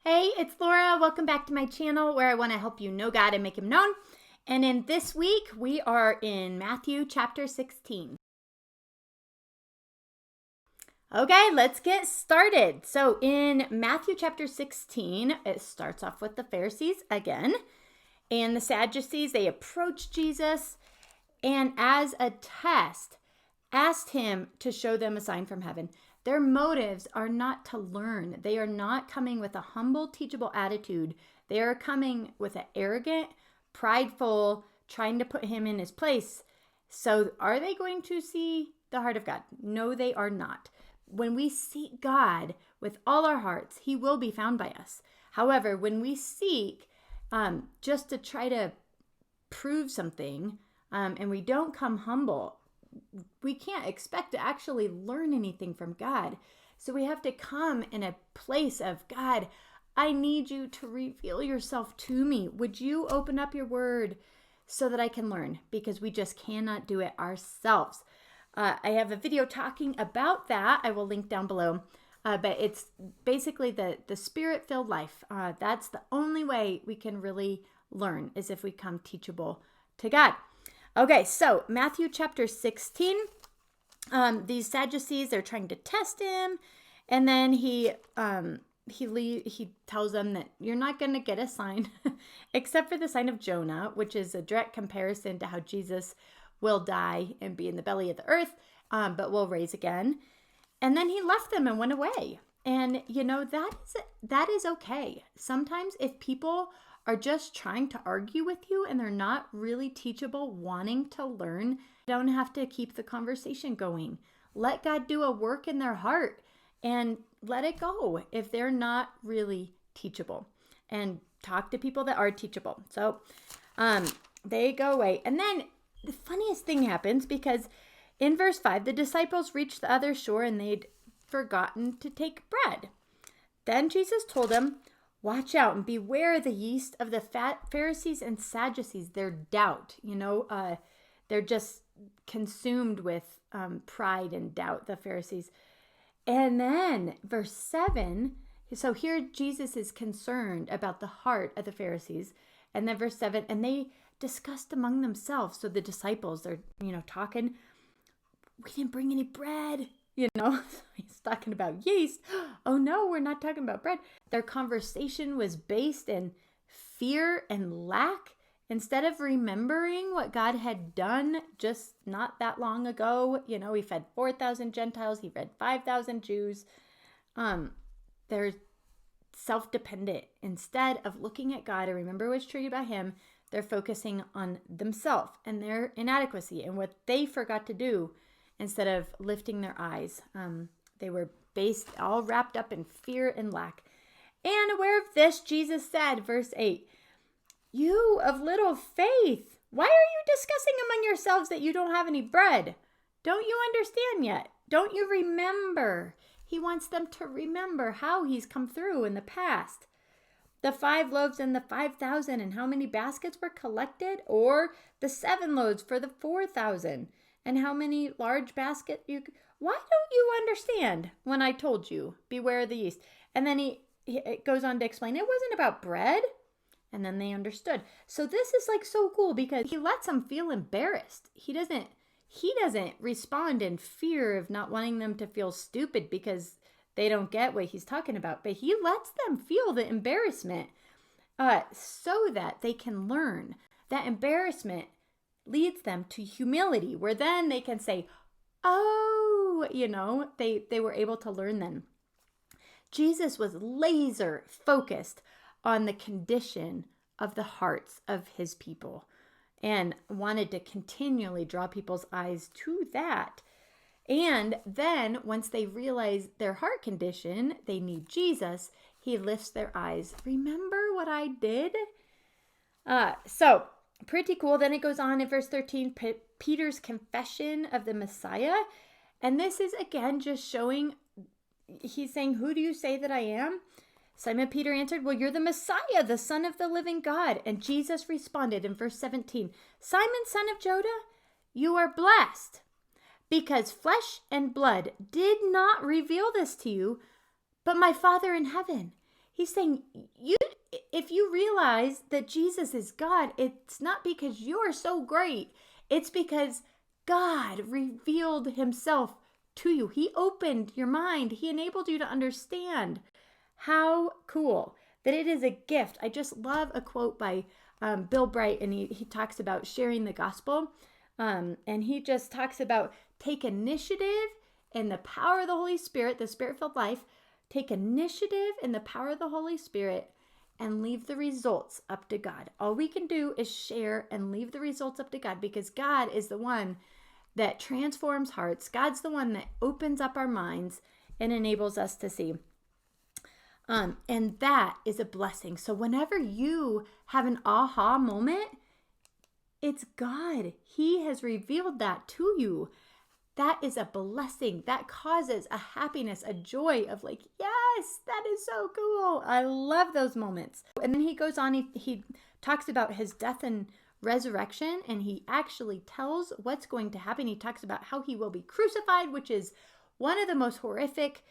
Hey, it's Laura. Welcome back to my channel where I want to help you know God and make Him known. And in this week, we are in Matthew chapter 16. Okay, let's get started. So in Matthew chapter 16, it starts off with the Pharisees again. And the Sadducees, they approached Jesus and as a test, asked him to show them a sign from heaven. Their motives are not to learn. They are not coming with a humble, teachable attitude. They are coming with an arrogant, prideful, trying to put him in his place. So are they going to see the heart of God? No, they are not. When we seek God with all our hearts, He will be found by us. However, when we seek just to try to prove something and we don't come humble, we can't expect to actually learn anything from God. So we have to come in a place of, God, I need you to reveal yourself to me. Would you open up your word so that I can learn? Because we just cannot do it ourselves. I have a video talking about that. I will link down below. But it's basically the spirit-filled life. That's the only way we can really learn, is if we come teachable to God. Okay, so Matthew chapter 16, these Sadducees, they're trying to test him, and then he tells them that you're not going to get a sign except for the sign of Jonah, which is a direct comparison to how Jesus will die and be in the belly of the earth, but will rise again. And then he left them and went away. And, you know, that is okay. Sometimes if people are just trying to argue with you and they're not really teachable, wanting to learn, you don't have to keep the conversation going. Let God do a work in their heart and let it go if they're not really teachable. And talk to people that are teachable. So they go away. And then the funniest thing happens, because in verse 5, the disciples reached the other shore and they'd forgotten to take bread. Then Jesus told them, watch out and beware the yeast of the Pharisees and Sadducees, their doubt. They're just consumed with pride and doubt, the Pharisees. And then verse 7, so here Jesus is concerned about the heart of the Pharisees. And then verse 7, and they discussed among themselves. So the disciples, they're, talking, we didn't bring any bread. He's talking about yeast. Oh no, we're not talking about bread. Their conversation was based in fear and lack instead of remembering what God had done just not that long ago. He fed 4,000 Gentiles. He fed 5,000 Jews. They're self-dependent. Instead of looking at God and remember what's true about Him, they're focusing on themselves and their inadequacy and what they forgot to do. Instead of lifting their eyes, they were all wrapped up in fear and lack. And aware of this, Jesus said, verse 8, you of little faith, why are you discussing among yourselves that you don't have any bread? Don't you understand yet? Don't you remember? He wants them to remember how He's come through in the past. The 5 loaves and the 5,000, and how many baskets were collected? Or the 7 loaves for the 4,000? And how many large baskets why don't you understand when I told you, beware of the yeast? And then it goes on to explain, it wasn't about bread. And then they understood. So this is so cool, because He lets them feel embarrassed. He doesn't respond in fear of not wanting them to feel stupid because they don't get what He's talking about. But He lets them feel the embarrassment so that they can learn. That embarrassment leads them to humility, where then they can say, oh, they were able to learn then. Jesus was laser focused on the condition of the hearts of His people and wanted to continually draw people's eyes to that. And then once they realize their heart condition, they need Jesus, He lifts their eyes. Remember what I did? So pretty cool. Then it goes on in verse 13, Peter's confession of the Messiah. And this is again just showing, he's saying, who do you say that I am? Simon Peter answered, well, you're the Messiah, the Son of the living God. And Jesus responded in verse 17, Simon, son of Jonah, you are blessed, because flesh and blood did not reveal this to you, but my Father in heaven. He's saying, if you realize that Jesus is God, it's not because you're so great. It's because God revealed himself to you. He opened your mind. He enabled you to understand. How cool that it is a gift. I just love a quote by Bill Bright, and he talks about sharing the gospel. And he just talks about take initiative in the power of the Holy Spirit, the Spirit-filled life. Take initiative in the power of the Holy Spirit and leave the results up to God. All we can do is share and leave the results up to God, because God is the one that transforms hearts. God's the one that opens up our minds and enables us to see. And that is a blessing. So whenever you have an aha moment, it's God. He has revealed that to you. That is a blessing. That causes a happiness, a joy of like, yes, that is so cool. I love those moments. And then he goes on, he talks about his death and resurrection, and he actually tells what's going to happen. He talks about how he will be crucified, which is one of the most horrific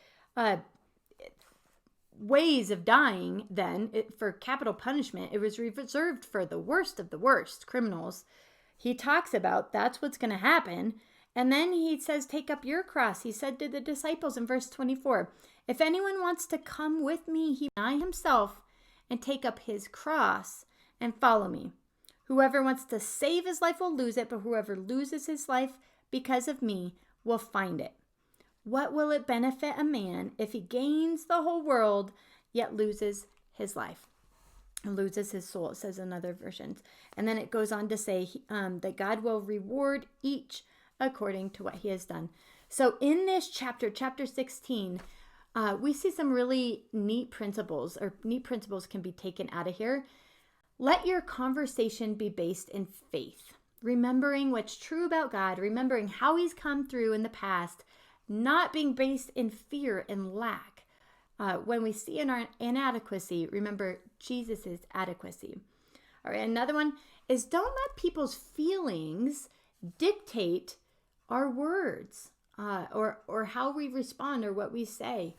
ways of dying then. For capital punishment, it was reserved for the worst of the worst criminals. He talks about that's what's going to happen. And then he says, take up your cross. He said to the disciples in verse 24, if anyone wants to come with me, he deny himself and take up his cross and follow me. Whoever wants to save his life will lose it, but whoever loses his life because of me will find it. What will it benefit a man if he gains the whole world yet loses his life? Loses his soul, it says in other versions. And then it goes on to say that God will reward each according to what he has done. So in this chapter 16, we see some really neat principles, or neat principles can be taken out of here. Let your conversation be based in faith, remembering what's true about God, remembering how he's come through in the past, not being based in fear and lack. When we see in our inadequacy, remember Jesus' adequacy. All right, another one is don't let people's feelings dictate our words or how we respond or what we say.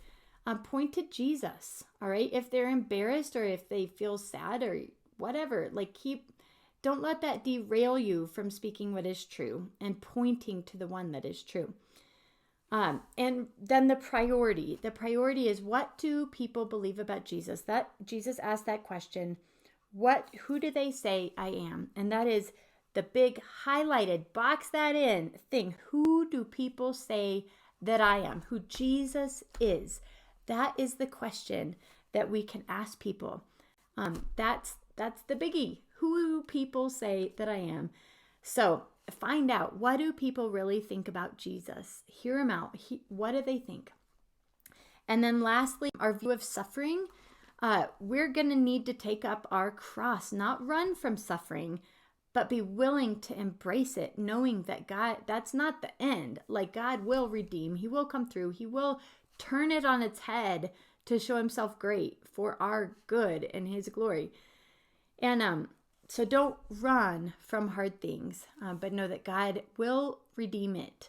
Point to Jesus, all right? If they're embarrassed or if they feel sad or whatever, don't let that derail you from speaking what is true and pointing to the one that is true. And then the priority is, what do people believe about Jesus? That Jesus asked that question, who do they say I am? And that is the big highlighted, box that in thing. Who do people say that I am? Who Jesus is? That is the question that we can ask people. That's the biggie. Who do people say that I am? So find out, what do people really think about Jesus? Hear him out. What do they think? And then lastly, our view of suffering. We're going to need to take up our cross, not run from suffering, but be willing to embrace it, knowing that God, that's not the end. Like, God will redeem. He will come through. He will turn it on its head to show himself great for our good and his glory. And so don't run from hard things, but know that God will redeem it.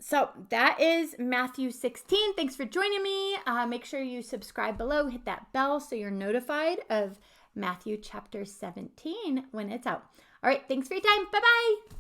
So that is Matthew 16. Thanks for joining me. Make sure you subscribe below, hit that bell so you're notified of Matthew chapter 17 when it's out. All right, thanks for your time. Bye-bye.